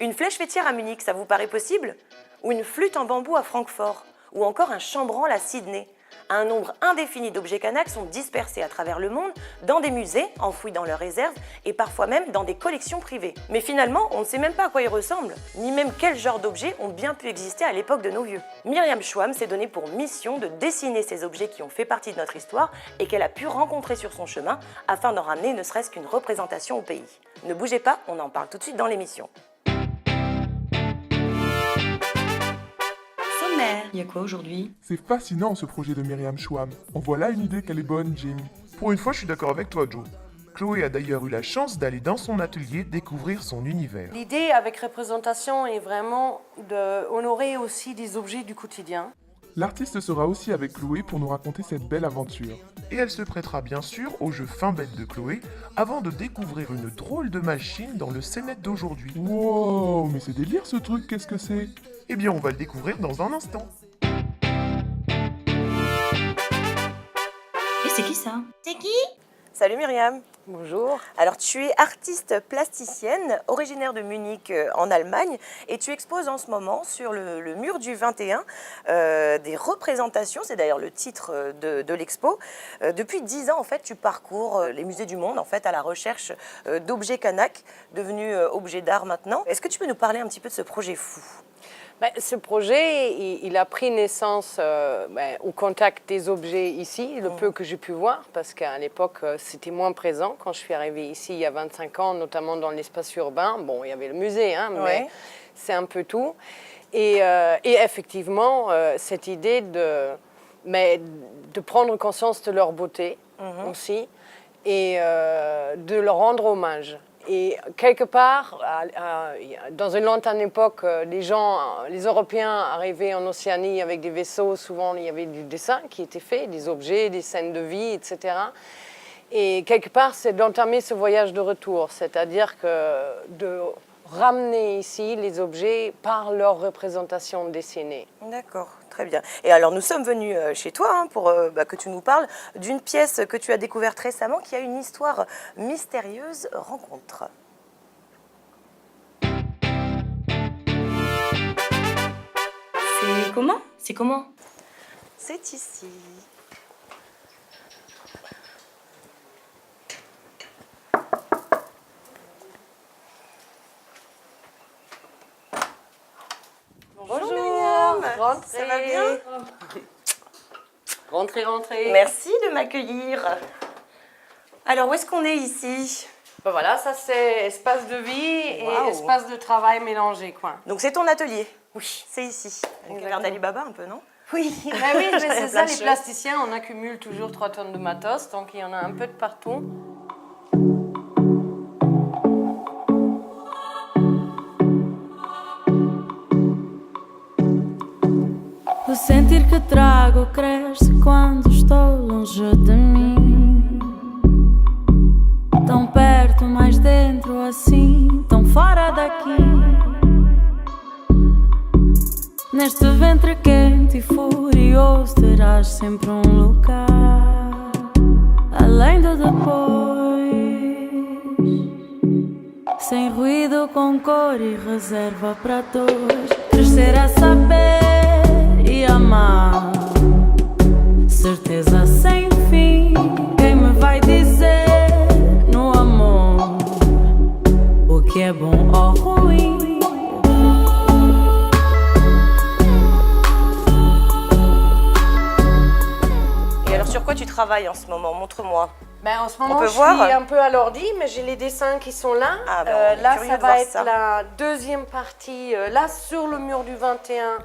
Une flèche fêtière à Munich, ça vous paraît possible? Ou une flûte en bambou à Francfort? Ou encore un chambranle à Sydney? Un nombre indéfini d'objets Kanak sont dispersés à travers le monde, dans des musées, enfouis dans leurs réserves, et parfois même dans des collections privées. Mais finalement, on ne sait même pas à quoi ils ressemblent, ni même quel genre d'objets ont bien pu exister à l'époque de nos vieux. Myriam Schwamm s'est donné pour mission de dessiner ces objets qui ont fait partie de notre histoire et qu'elle a pu rencontrer sur son chemin, afin d'en ramener ne serait-ce qu'une représentation au pays. Ne bougez pas, on en parle tout de suite dans l'émission. Il y a quoi aujourd'hui? C'est fascinant ce projet de Myriam Schwamm. En voilà une idée qu'elle est bonne, Jim. Pour une fois, je suis d'accord avec toi, Joe. Chloé a d'ailleurs eu la chance d'aller dans son atelier découvrir son univers. L'idée avec représentation est vraiment d'honorer aussi des objets du quotidien. L'artiste sera aussi avec Chloé pour nous raconter cette belle aventure. Et elle se prêtera bien sûr au jeu fin bête de Chloé avant de découvrir une drôle de machine dans le Cénet d'aujourd'hui. Wow, mais c'est délire ce truc, qu'est-ce que c'est? Eh bien, on va le découvrir dans un instant. Et c'est qui ça? C'est qui? Salut Myriam. Bonjour. Alors tu es artiste plasticienne, originaire de Munich en Allemagne, et tu exposes en ce moment sur le mur du 21 des représentations, c'est d'ailleurs le titre de l'expo. Depuis 10 ans en fait tu parcours les musées du monde en fait à la recherche d'objets Kanak, devenus objets d'art maintenant. Est-ce que tu peux nous parler un petit peu de ce projet fou? Ce projet, il a pris naissance au contact des objets ici, le peu que j'ai pu voir, parce qu'à l'époque, c'était moins présent. Quand je suis arrivée ici il y a 25 ans, notamment dans l'espace urbain, bon, il y avait le musée, hein, mais c'est un peu tout. Et effectivement, cette idée de prendre conscience de leur beauté aussi et de leur rendre hommage. Et quelque part, dans une lointaine époque, les Européens arrivaient en Océanie avec des vaisseaux. Souvent, il y avait du dessin qui était fait, des objets, des scènes de vie, etc. Et quelque part, c'est d'entamer ce voyage de retour, c'est-à-dire de ramener ici les objets par leur représentation dessinée. D'accord, très bien. Et alors nous sommes venus chez toi pour que tu nous parles d'une pièce que tu as découverte récemment qui a une histoire mystérieuse. Rencontre. C'est comment? C'est comment? C'est ici. Bonjour Myriam. Rentrez. Ça va bien? Rentrez, rentrez. Merci de m'accueillir. Alors où est-ce qu'on est ici? Ben voilà, ça c'est espace de vie Waouh. et espace de travail mélangé, quoi. Donc c'est ton atelier? Oui. C'est ici. Avec le Exactement. verre d'Alibaba un peu, non? Oui, ben oui, mais c'est Plein ça, de les choses. plasticiens, on accumule toujours 3 tonnes de matos, donc il y en a un peu de partout. O sentir que trago cresce quando estou longe de mim. Tão perto, mais dentro assim, tão fora daqui. Neste ventre quente e furioso terás sempre um lugar além do depois. Sem ruído, com cor e reserva para dois. Crescer a saber e amar. Certeza sem fim. Quem me vai dizer no amor o que é bom ou ruim? Et alors sur quoi tu travailles en ce moment? Montre-moi. Ben, en ce moment, peut je voir suis un peu à l'ordi, mais j'ai les dessins qui sont là. Ah, ben, on est là, curieux ça de va voir être ça. la deuxième partie. Là, sur le mur du 21,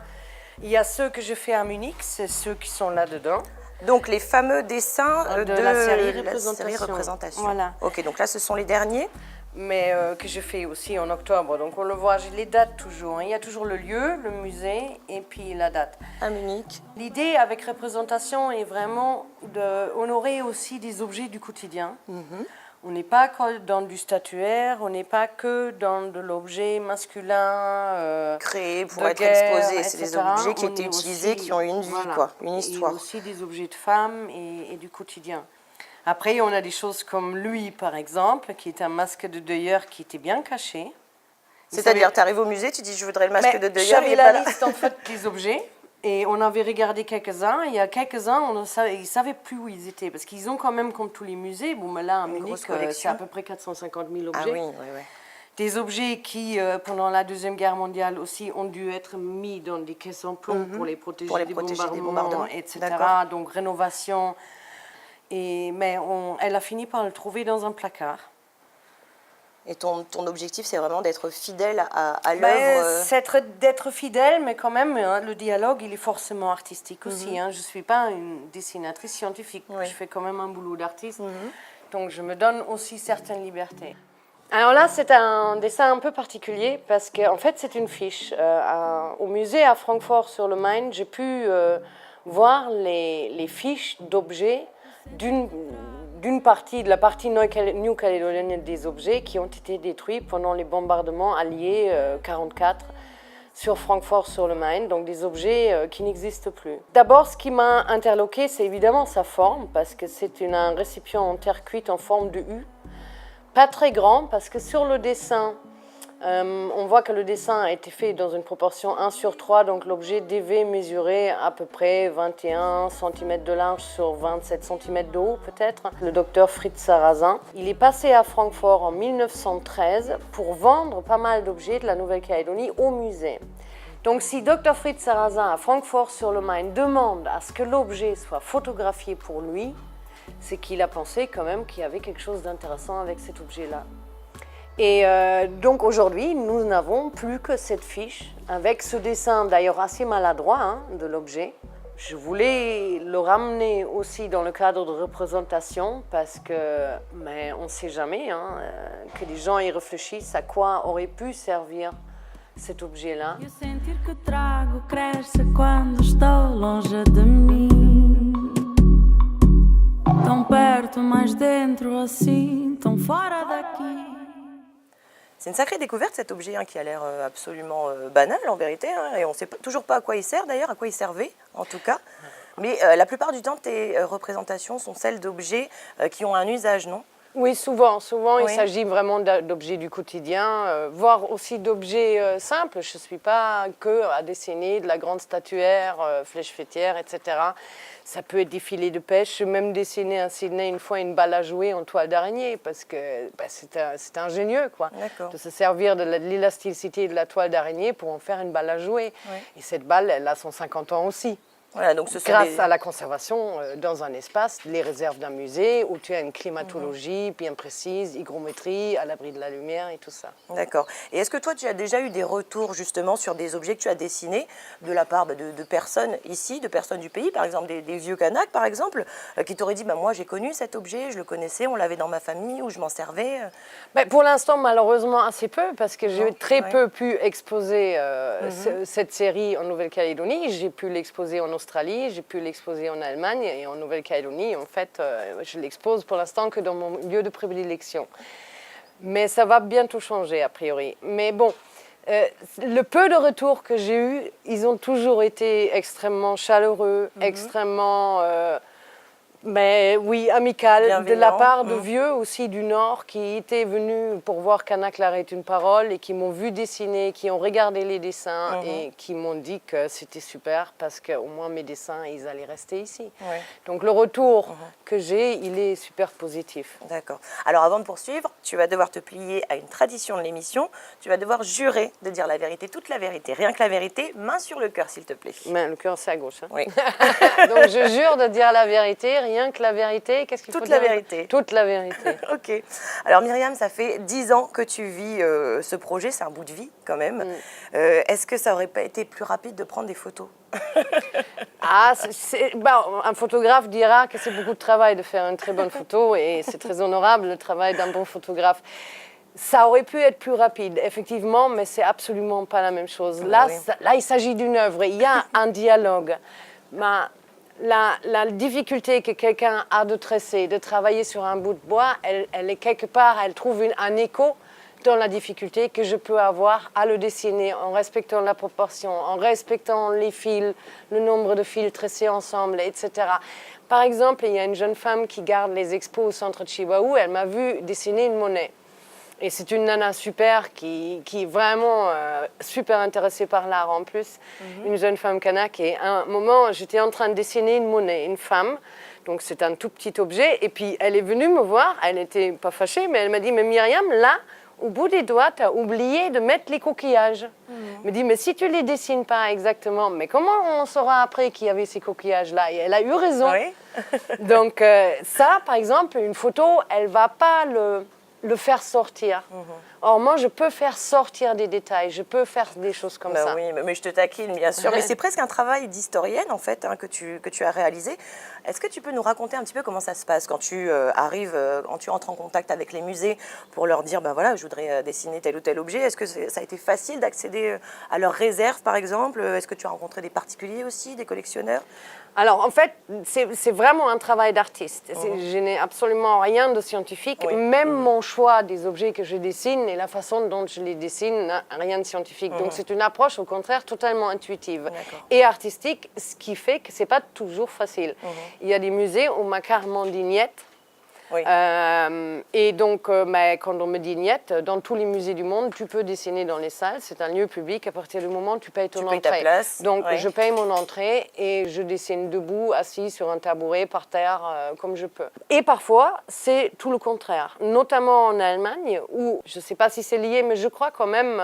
il y a ceux que je fais à Munich, c'est ceux qui sont là-dedans. Donc les fameux dessins De la série représentation. Représentation. Voilà. Ok, donc là ce sont les derniers. Mais que je fais aussi en octobre. Donc on le voit, j'ai les dates toujours. Il y a toujours le lieu, le musée et puis la date. À Munich. L'idée avec représentation est vraiment d'honorer aussi des objets du quotidien. On n'est pas que dans du statuaire, on n'est pas que dans de l'objet masculin. Créés pour de être guerre, exposés. C'est des etc. objets qui On étaient est utilisés, aussi- qui ont une vie, voilà. quoi, une histoire. Et aussi des objets de femmes et du quotidien. Après, on a des choses comme lui, par exemple, qui est un masque de deuilleur qui était bien caché, C'est-à-dire, tu arrives au musée, tu dis je voudrais le masque de deuil. J'avais la liste en fait des objets et on avait regardé quelques-uns. Il y a quelques-uns, ils ne savaient plus où ils étaient parce qu'ils ont quand même, comme tous les musées, bon, mais là à Munich, c'est à peu près 450 000 objets. Ah oui, oui, oui. Des objets qui, pendant la Deuxième Guerre mondiale aussi, ont dû être mis dans des caisses en plomb pour les protéger, des bombardements, etc. Donc rénovation. Mais elle a fini par le trouver dans un placard. Et ton objectif, c'est vraiment d'être fidèle à l'œuvre C'est d'être fidèle, mais quand même, hein, le dialogue, il est forcément artistique aussi. Hein. Je ne suis pas une dessinatrice scientifique. Oui. Je fais quand même un boulot d'artiste. Donc, je me donne aussi certaines libertés. Alors là, c'est un dessin un peu particulier parce qu'en fait, c'est une fiche. Au musée à Francfort-sur-le-Main, j'ai pu voir les fiches d'objets d'une partie, de la partie new-calédonienne des objets qui ont été détruits pendant les bombardements alliés 1944 sur Francfort-sur-le-Main, donc des objets qui n'existent plus. D'abord, ce qui m'a interloqué, c'est évidemment sa forme, parce que c'est un récipient en terre cuite en forme de U. Pas très grand, parce que sur le dessin, on voit que le dessin a été fait dans une proportion 1/3, donc l'objet devait mesurer à peu près 21 cm de large sur 27 cm de haut peut-être. Le docteur Fritz Sarrazin, il est passé à Francfort en 1913 pour vendre pas mal d'objets de la Nouvelle-Calédonie au musée. Donc si Dr Fritz Sarrazin à Francfort-sur-le-Main demande à ce que l'objet soit photographié pour lui, c'est qu'il a pensé quand même qu'il y avait quelque chose d'intéressant avec cet objet-là. Et donc aujourd'hui, nous n'avons plus que cette fiche, avec ce dessin d'ailleurs assez maladroit de l'objet. Je voulais le ramener aussi dans le cadre de représentation, parce que, mais on ne sait jamais, que les gens y réfléchissent à quoi aurait pu servir cet objet-là. E o sentir que trago cresce quando estou longe de mim. Tão perto, mas dentro assim, tão fora daqui. C'est une sacrée découverte cet objet qui a l'air absolument banal en vérité, et on ne sait toujours pas à quoi il sert d'ailleurs, à quoi il servait en tout cas. Mais la plupart du temps, tes représentations sont celles d'objets qui ont un usage, non ? Oui, souvent Oui. il s'agit vraiment d'objets du quotidien, voire aussi d'objets simples. Je ne suis pas que à dessiner de la grande statuaire, flèche fêtière, etc. Ça peut être des filets de pêche. J'ai même dessiné à Sydney une fois une balle à jouer en toile d'araignée parce que c'est ingénieux quoi, de se servir de l'élasticité de la toile d'araignée pour en faire une balle à jouer. Oui. Et cette balle, elle a son 50 ans aussi. Voilà, donc Grâce à la conservation dans un espace, les réserves d'un musée, où tu as une climatologie bien précise, hygrométrie, à l'abri de la lumière et tout ça. D'accord. Et est-ce que toi, tu as déjà eu des retours justement sur des objets que tu as dessinés de la part de personnes ici, de personnes du pays, par exemple des vieux Kanaks, par exemple, qui t'auraient dit moi j'ai connu cet objet, je le connaissais, on l'avait dans ma famille ou je m'en servais Pour l'instant, malheureusement, assez peu, parce que j'ai très peu pu exposer cette série en Nouvelle-Calédonie. J'ai pu l'exposer en Australie, j'ai pu l'exposer en Allemagne et en Nouvelle-Calédonie. En fait, je l'expose pour l'instant que dans mon lieu de prédilection. Mais ça va bientôt changer, a priori. Mais bon, le peu de retours que j'ai eus, ils ont toujours été extrêmement chaleureux, extrêmement... mais oui, amical, de la part de vieux aussi du Nord qui étaient venus pour voir Kanak l'arrête une parole et qui m'ont vu dessiner, qui ont regardé les dessins et qui m'ont dit que c'était super parce qu'au moins mes dessins, ils allaient rester ici. Donc le retour que j'ai, il est super positif. D'accord. Alors avant de poursuivre, tu vas devoir te plier à une tradition de l'émission. Tu vas devoir jurer de dire la vérité, toute la vérité, rien que la vérité, main sur le cœur s'il te plaît. Mais le cœur c'est à gauche. Oui. Donc je jure de dire la vérité, rien que la vérité. Qu'est-ce qu'il faut dire ? Toute la vérité. Toute la vérité. Ok. Alors Myriam, ça fait 10 ans que tu vis ce projet, c'est un bout de vie quand même. Est-ce que ça aurait pas été plus rapide de prendre des photos ? Un photographe dira que c'est beaucoup de travail de faire une très bonne photo et c'est très honorable le travail d'un bon photographe. Ça aurait pu être plus rapide, effectivement, mais c'est absolument pas la même chose. Là, il s'agit d'une œuvre, il y a un dialogue. La difficulté que quelqu'un a de tresser, de travailler sur un bout de bois, elle est quelque part, elle trouve un écho dans la difficulté que je peux avoir à le dessiner en respectant la proportion, en respectant les fils, le nombre de fils tressés ensemble, etc. Par exemple, il y a une jeune femme qui garde les expos au centre de Chihuahua, elle m'a vu dessiner une monnaie. Et c'est une nana super qui est vraiment super intéressée par l'art en plus. Une jeune femme kanak. Et à un moment, j'étais en train de dessiner une monnaie, une femme. Donc c'est un tout petit objet. Et puis elle est venue me voir. Elle n'était pas fâchée, mais elle m'a dit, mais Myriam, là, au bout des doigts, tu as oublié de mettre les coquillages. Elle me dit, mais si tu ne les dessines pas exactement, mais comment on saura après qu'il y avait ces coquillages-là? Et elle a eu raison. Oui. Donc ça, par exemple, une photo, elle ne va pas le faire sortir. Or, moi, je peux faire sortir des détails, je peux faire des choses comme ça. Oui, mais je te taquine, bien sûr. Mais c'est presque un travail d'historienne, en fait, que tu as réalisé. Est-ce que tu peux nous raconter un petit peu comment ça se passe quand tu arrives, quand tu entres en contact avec les musées pour leur dire, ben voilà, je voudrais dessiner tel ou tel objet. Est-ce que ça a été facile d'accéder à leurs réserves, par exemple? Est-ce que tu as rencontré des particuliers aussi, des collectionneurs? Alors, en fait, c'est vraiment un travail d'artiste. Je n'ai absolument rien de scientifique. Oui. Même mon choix des objets que je dessine et la façon dont je les dessine n'a rien de scientifique. Donc, c'est une approche, au contraire, totalement intuitive et artistique, ce qui fait que ce n'est pas toujours facile. Il y a des musées où ma carte m'en dit niet. Oui. Et donc, quand on me dit niet, dans tous les musées du monde, tu peux dessiner dans les salles. C'est un lieu public. À partir du moment où tu payes ton entrée. Ta place. Donc, Oui. je paye mon entrée et je dessine debout, assis sur un tabouret, par terre, comme je peux. Et parfois, c'est tout le contraire. Notamment en Allemagne, où, je ne sais pas si c'est lié, mais je crois quand même,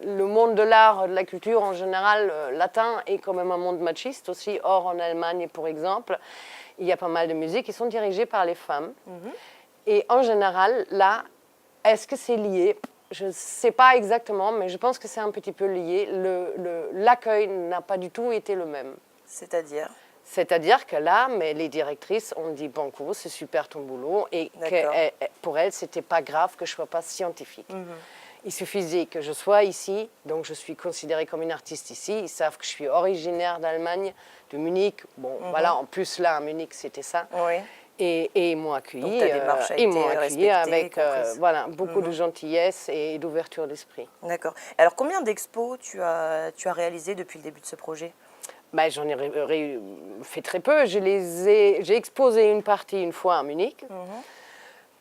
le monde de l'art, de la culture en général, latin, est quand même un monde machiste aussi. Or, en Allemagne, pour exemple, il y a pas mal de musées qui sont dirigées par les femmes. Et en général, là, est-ce que c'est lié? Je ne sais pas exactement, mais je pense que c'est un petit peu lié. L'accueil n'a pas du tout été le même. C'est-à-dire? C'est-à-dire que là, mais les directrices ont dit banco, c'est super ton boulot. Et que, pour elles, ce n'était pas grave que je ne sois pas scientifique. Il suffisait que je sois ici, donc je suis considérée comme une artiste ici. Ils savent que je suis originaire d'Allemagne, de Munich. Bon, voilà, en plus là, à Munich, c'était ça. Oui. Et ils m'ont accueilli. Donc ta démarche a ils été m'ont accueilli respectée, avec voilà, beaucoup de gentillesse et d'ouverture d'esprit. D'accord. Alors, combien d'expos tu as réalisé depuis le début de ce projet? Ben, j'en ai fait très peu. J'ai exposé une partie une fois à Munich.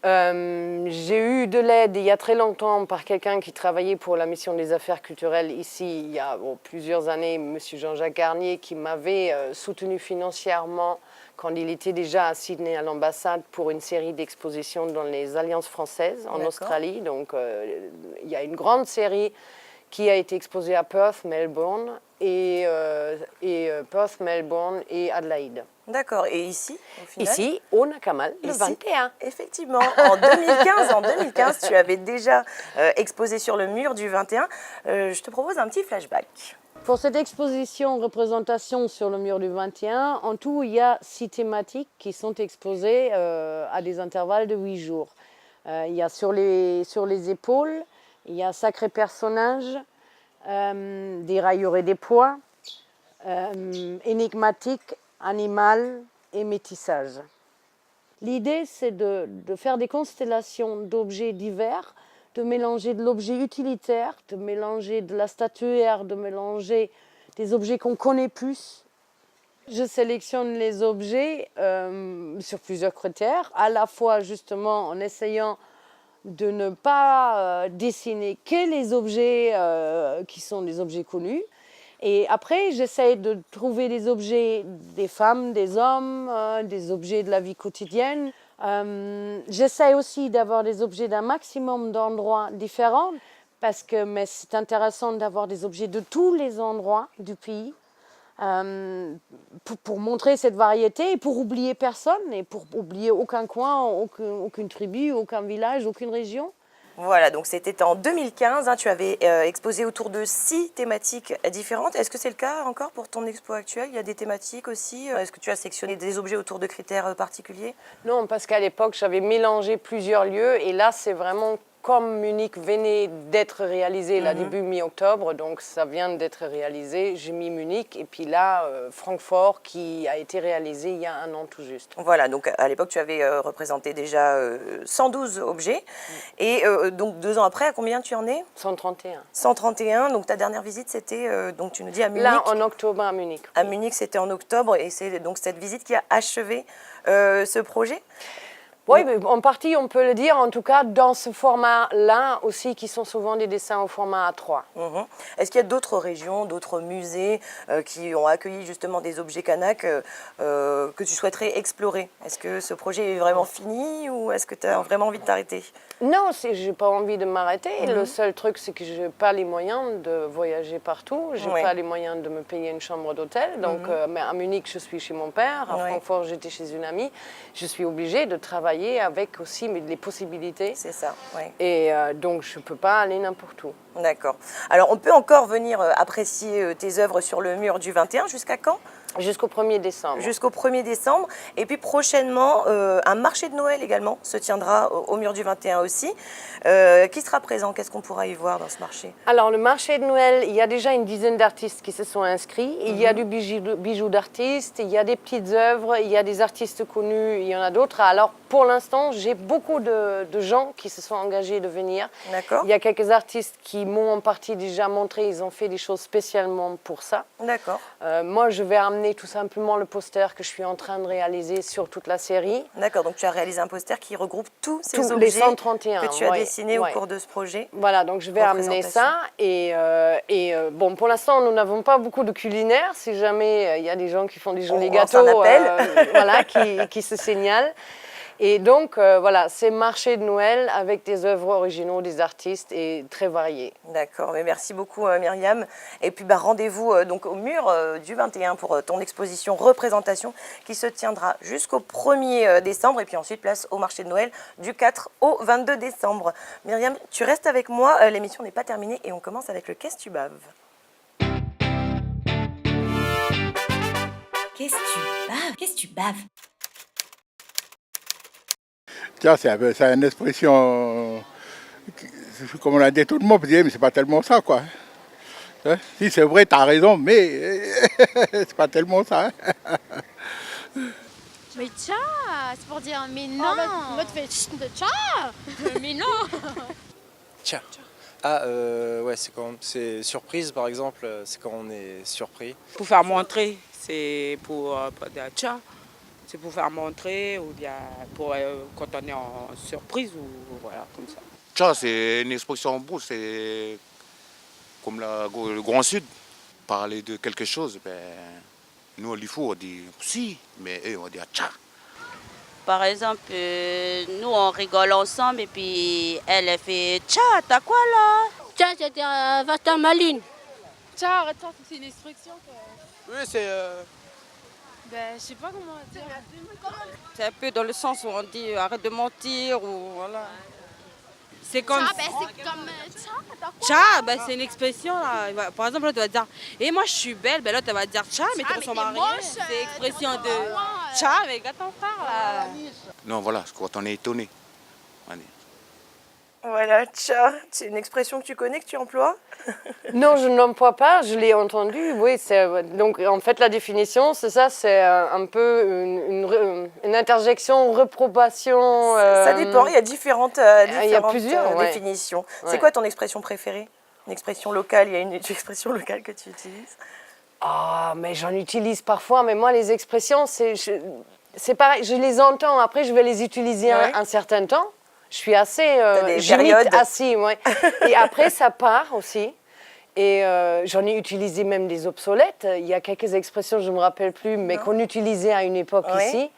J'ai eu de l'aide il y a très longtemps par quelqu'un qui travaillait pour la mission des affaires culturelles ici il y a plusieurs années, M. Jean-Jacques Garnier, qui m'avait soutenu financièrement quand il était déjà à Sydney à l'ambassade pour une série d'expositions dans les Alliances françaises en Australie. Donc il y a une grande série qui a été exposée à Perth, Melbourne et Adelaide. D'accord. Et ici, au final? Ici, au Nakamal, le 21. Effectivement, en 2015, tu avais déjà exposé sur le mur du 21. Je te propose un petit flashback. Pour cette exposition représentation sur le mur du 21, en tout, il y a 6 thématiques qui sont exposées à des intervalles de 8 jours. Il y a sur les épaules, il y a sacré personnage, des raillures et des poids, énigmatique, animal et métissage. L'idée, c'est de faire des constellations d'objets divers, de mélanger de l'objet utilitaire, de mélanger de la statuaire, de mélanger des objets qu'on connaît plus. Je sélectionne les objets sur plusieurs critères, à la fois justement en essayant de ne pas dessiner que les objets qui sont des objets connus. Et après, j'essaie de trouver des objets des femmes, des hommes, des objets de la vie quotidienne. J'essaie aussi d'avoir des objets d'un maximum d'endroits différents parce que c'est intéressant d'avoir des objets de tous les endroits du pays pour montrer cette variété et pour oublier personne et pour oublier aucun coin, aucune tribu, aucun village, aucune région. Voilà, donc c'était en 2015, tu avais exposé autour de 6 thématiques différentes. Est-ce que c'est le cas encore pour ton expo actuelle? Il y a des thématiques aussi? Est-ce que tu as sectionné des objets autour de critères particuliers? Non, parce qu'à l'époque, j'avais mélangé plusieurs lieux et là, c'est vraiment comme Munich venait d'être réalisé là, début mi-octobre, donc ça vient d'être réalisé, j'ai mis Munich et puis là, Francfort qui a été réalisé il y a un an tout juste. Voilà, donc à l'époque, tu avais représenté déjà 112 objets et donc 2 ans après, à combien tu en es? 131. 131, donc ta dernière visite, c'était, donc tu nous dis à Munich. Là, en octobre à Munich. À Munich, c'était en octobre et c'est donc cette visite qui a achevé ce projet. Oui, mais en partie, on peut le dire, en tout cas, dans ce format-là aussi, qui sont souvent des dessins au format A3. Mhm. Est-ce qu'il y a d'autres régions, d'autres musées qui ont accueilli justement des objets Kanak que tu souhaiterais explorer? Est-ce que ce projet est vraiment fini ou est-ce que tu as vraiment envie de t'arrêter? Non, je n'ai pas envie de m'arrêter. Le seul truc, c'est que je n'ai pas les moyens de voyager partout. Je n'ai pas les moyens de me payer une chambre d'hôtel. Donc, mais à Munich, je suis chez mon père. À Francfort, j'étais chez une amie. Je suis obligée de travailler avec aussi les possibilités. C'est ça, oui. Et donc, je ne peux pas aller n'importe où. D'accord. Alors, on peut encore venir apprécier tes œuvres sur le mur du 21. Jusqu'à quand? Jusqu'au 1er décembre. Jusqu'au 1er décembre. Et puis prochainement, un marché de Noël également se tiendra au mur du 21 aussi. Qui sera présent? Qu'est-ce qu'on pourra y voir dans ce marché? Alors, le marché de Noël, il y a déjà une dizaine d'artistes qui se sont inscrits. Il y a du bijou d'artistes, il y a des petites œuvres, il y a des artistes connus, il y en a d'autres. Alors, pour l'instant, j'ai beaucoup de gens qui se sont engagés de venir. D'accord. Il y a quelques artistes qui m'ont en partie déjà montré, ils ont fait des choses spécialement pour ça. D'accord. Moi, je vais amener tout simplement le poster que je suis en train de réaliser sur toute la série. D'accord, donc tu as réalisé un poster qui regroupe tous ces Tous objets les 131, que tu as dessinés au cours de ce projet. Voilà, donc je vais amener ça. Bon, pour l'instant, nous n'avons pas beaucoup de culinaires. Si jamais il y a des gens qui font des jolis gâteaux, voilà, qui se signalent. Et donc, voilà, c'est marché de Noël avec des œuvres originaux des artistes et très variés. D'accord, mais merci beaucoup Myriam. Et puis rendez-vous donc au mur du 21 pour ton exposition représentation qui se tiendra jusqu'au 1er décembre et puis ensuite place au marché de Noël du 4 au 22 décembre. Myriam, tu restes avec moi, l'émission n'est pas terminée et on commence avec le Qu'est-ce tu baves? Qu'est-ce que tu baves? Qu'est-ce que tu baves? Tiens, c'est une expression, comme on a dit, tout le monde peut dire, mais c'est pas tellement ça, quoi. Hein? Si c'est vrai, t'as raison, mais c'est pas tellement ça. Mais tcha, c'est pour dire mais non. Moi, tu fais tcha, mais non. Tcha. Ouais, c'est surprise par exemple, c'est quand on est surpris. Pour faire montrer, c'est pour dire tcha. C'est pour faire montrer ou bien pour quand on est en surprise ou voilà comme ça. Tcha, c'est une expression en bout, c'est comme le Grand Sud. Parler de quelque chose, nous au Lifou on dit si, mais eux on dit tcha. Par exemple, nous on rigole ensemble et puis elle fait tcha, t'as quoi là? Tcha, c'était va-t'en maline. Tcha, arrête, c'est une expression. Oui, c'est. Je sais pas comment dire. C'est un peu dans le sens où on dit arrête de mentir ou voilà. C'est comme. Tcha, c'est comme tcha, t'as quoi? Tcha, c'est une expression là. Par exemple, là, tu vas dire et moi je suis belle, là tu vas dire tcha, mais tu ressembles à rien. C'est expression de tcha, mais regarde ton frère là. Non, voilà, c'est quand on est étonné. Voilà, tcha, c'est une expression que tu connais, que tu emploies? Non, je ne l'emploie pas, je l'ai entendu. Oui, donc en fait la définition, c'est ça, c'est un peu une interjection, reprobation. Ça dépend, il y a différentes plusieurs définitions. Ouais. C'est quoi ton expression préférée? Une expression locale, il y a une expression locale que tu utilises? Ah, mais j'en utilise parfois, mais moi les expressions, c'est pareil, je les entends, après je vais les utiliser un certain temps. Je suis assez, j'imite assez, ouais. Et après ça part aussi. Et j'en ai utilisé même des obsolètes. Il y a quelques expressions, je ne me rappelle plus, mais qu'on utilisait à une époque ici,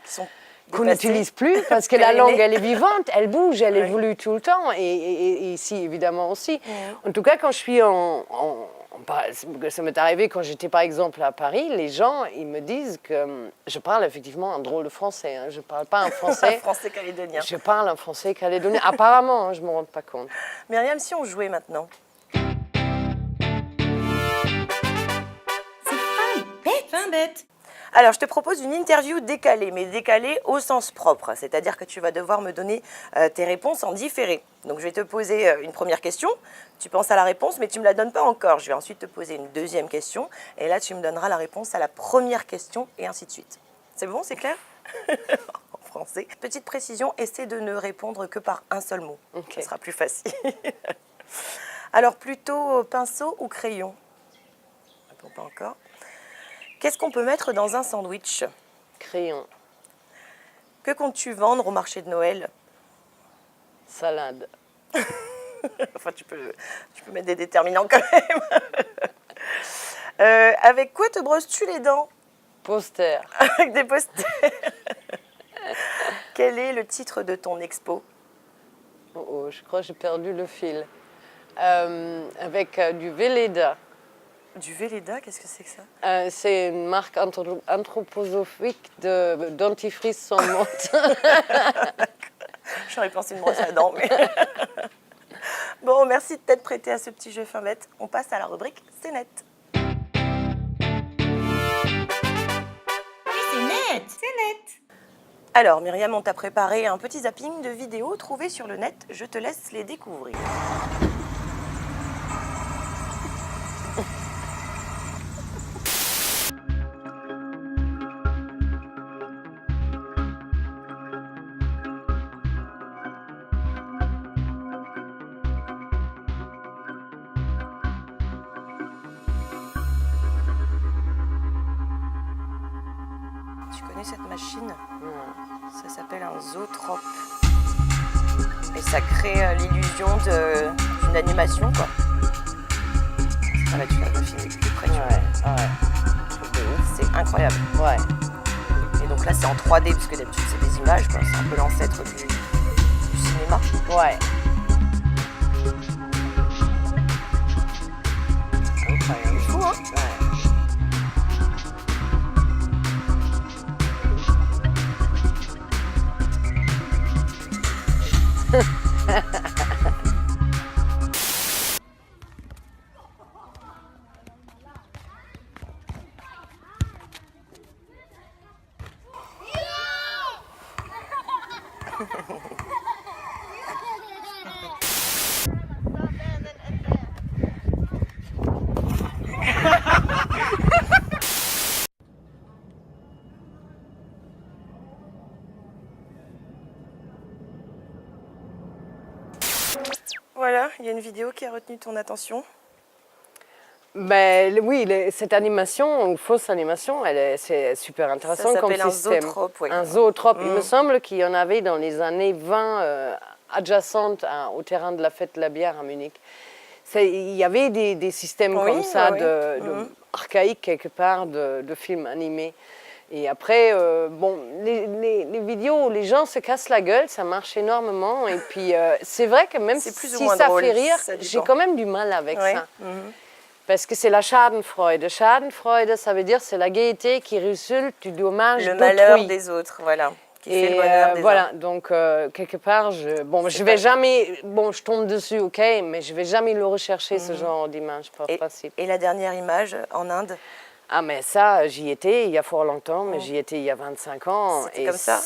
qu'on n'utilise plus parce que la langue, elle est vivante, elle bouge, elle évolue tout le temps. Et ici, évidemment aussi. En tout cas, quand je suis ça m'est arrivé quand j'étais par exemple à Paris, les gens, ils me disent que je parle effectivement un drôle de français. Hein. Je ne parle pas un français. Un français calédonien. Je parle un français calédonien. Apparemment, je ne me rends pas compte. Myriam, si on jouait maintenant? C'est fin bête. Alors, je te propose une interview décalée, mais décalée au sens propre. C'est-à-dire que tu vas devoir me donner tes réponses en différé. Donc, je vais te poser une première question. Tu penses à la réponse, mais tu ne me la donnes pas encore. Je vais ensuite te poser une deuxième question. Et là, tu me donneras la réponse à la première question, et ainsi de suite. C'est bon, c'est clair? En français. Petite précision, essaie de ne répondre que par un seul mot. Ça sera plus facile. Alors, plutôt pinceau ou crayon? Réponds pas encore. Qu'est-ce qu'on peut mettre dans un sandwich? Crayon. Que comptes-tu vendre au marché de Noël? Salade. Enfin, tu peux mettre des déterminants quand même. Avec quoi te brosses-tu les dents? Poster. Avec des posters. Quel est le titre de ton expo? Oh, je crois que j'ai perdu le fil. Avec du Velleda. Du Velleda, qu'est-ce que c'est que ça? C'est une marque anthroposophique de dentifrice sans menthe. J'aurais pensé une brosse à dents, mais... Bon, merci de t'être prêté à ce petit jeu fin bête. On passe à la rubrique C'est net. C'est net. C'est net. Alors, Myriam, on t'a préparé un petit zapping de vidéos trouvées sur le net. Je te laisse les découvrir. Tu connais cette machine? Ça s'appelle un zootrope. Et ça crée l'illusion d'une animation, quoi. Ah bah, tu vas le filmer plus près, tu vois. C'est incroyable. Ouais. Et donc là, c'est en 3D, parce que d'habitude, c'est des images, quoi. C'est un peu l'ancêtre du cinéma. Ouais. Incroyable. C'est fou, hein? Ouais. Voilà, il y a une vidéo qui a retenu ton attention. Ben, oui, cette animation, ou fausse animation, c'est super intéressant comme système. Ça s'appelle un zootrope, oui. Un zootrope. Il me semble qu'il y en avait dans les années 20, adjacentes au terrain de la fête de la bière à Munich. Il y avait des systèmes comme ça, archaïques quelque part, de films animés. Et après, bon, les vidéos où les gens se cassent la gueule, ça marche énormément. Et puis, c'est vrai que même si ça fait rire, j'ai quand même du mal avec ça. Parce que c'est la Schadenfreude. Schadenfreude, ça veut dire c'est la gaieté qui résulte du dommage d'autrui. Le malheur des autres, voilà. Qui fait le bonheur des voilà, uns. donc quelque part, je vais jamais, je tombe dessus, ok, mais je vais jamais le rechercher, ce genre d'image, par principe. Et la dernière image en Inde? Ah, mais ça, j'y étais il y a fort longtemps, mais j'y étais il y a 25 ans. C'était comme ça?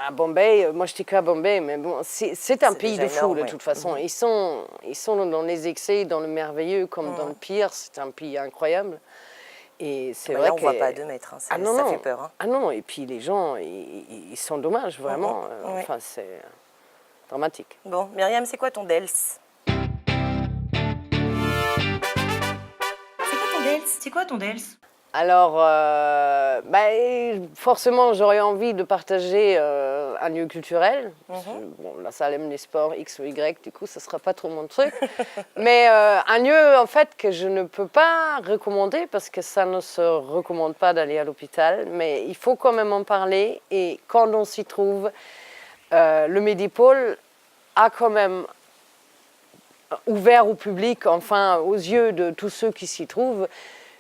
À Bombay, moi je n'étais qu'à Bombay, mais bon, c'est un pays de fous de toute façon. Ils sont dans les excès, dans le merveilleux comme dans le pire, c'est un pays incroyable. Et c'est vrai on ne voit pas à 2 mètres, hein. Ça fait peur. Hein. Ah non, et puis les gens, ils sont dommages, vraiment. Enfin, c'est dramatique. Bon, Myriam, c'est quoi ton DELS? C'est quoi ton DELS? Alors, forcément, j'aurais envie de partager un lieu culturel. Bon, la salle aime les sports X ou Y, du coup, ça ne sera pas trop mon truc. Mais un lieu, en fait, que je ne peux pas recommander parce que ça ne se recommande pas d'aller à l'hôpital. Mais il faut quand même en parler. Et quand on s'y trouve, le Médipôle a quand même ouvert au public, enfin aux yeux de tous ceux qui s'y trouvent,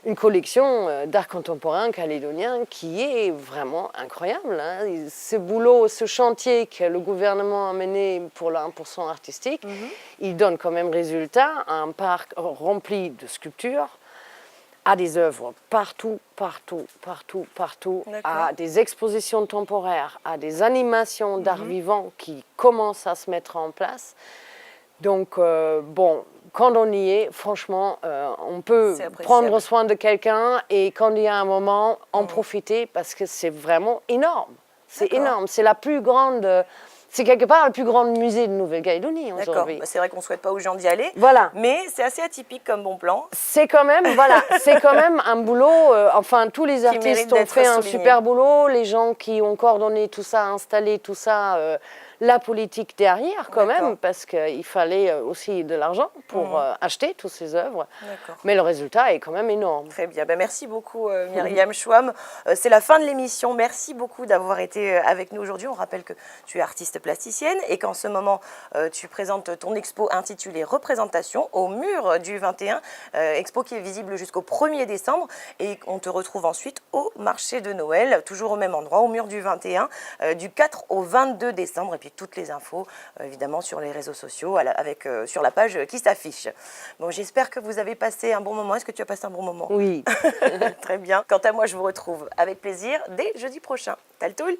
une collection d'art contemporain calédonien qui est vraiment incroyable. Hein. Ce boulot, ce chantier que le gouvernement a mené pour le 1% artistique, il donne quand même résultat à un parc rempli de sculptures, à des œuvres partout, à des expositions temporaires, à des animations d'art vivant qui commencent à se mettre en place. Donc, quand on y est, franchement, on peut prendre soin de quelqu'un et quand il y a un moment, en profiter parce que c'est vraiment énorme. C'est énorme. C'est la plus grande c'est quelque part le plus grand musée de Nouvelle-Calédonie D'accord, aujourd'hui. c'est vrai qu'on ne souhaite pas aux gens d'y aller, Voilà. mais c'est assez atypique comme bon plan. C'est quand même, voilà, c'est quand même un boulot, enfin tous les mérite artistes ont d'être fait un souligné. super boulot, les gens qui ont coordonné tout ça, installé tout ça, la politique derrière quand même, parce qu'il fallait aussi de l'argent pour acheter toutes ces œuvres. D'accord. Mais le résultat est quand même énorme. Très bien, ben, merci beaucoup Myriam Chouam. C'est la fin de l'émission, merci beaucoup d'avoir été avec nous aujourd'hui. On rappelle que tu es artiste plasticienne et qu'en ce moment tu présentes ton expo intitulée Représentation au mur du 21, expo qui est visible jusqu'au 1er décembre et on te retrouve ensuite au marché de Noël, toujours au même endroit, au mur du 21, du 4 au 22 décembre et puis toutes les infos évidemment sur les réseaux sociaux avec, sur la page qui s'affiche. Bon, j'espère que vous avez passé un bon moment. Est-ce que tu as passé un bon moment? Oui. Très bien. Quant à moi, je vous retrouve avec plaisir dès jeudi prochain. Taltoul!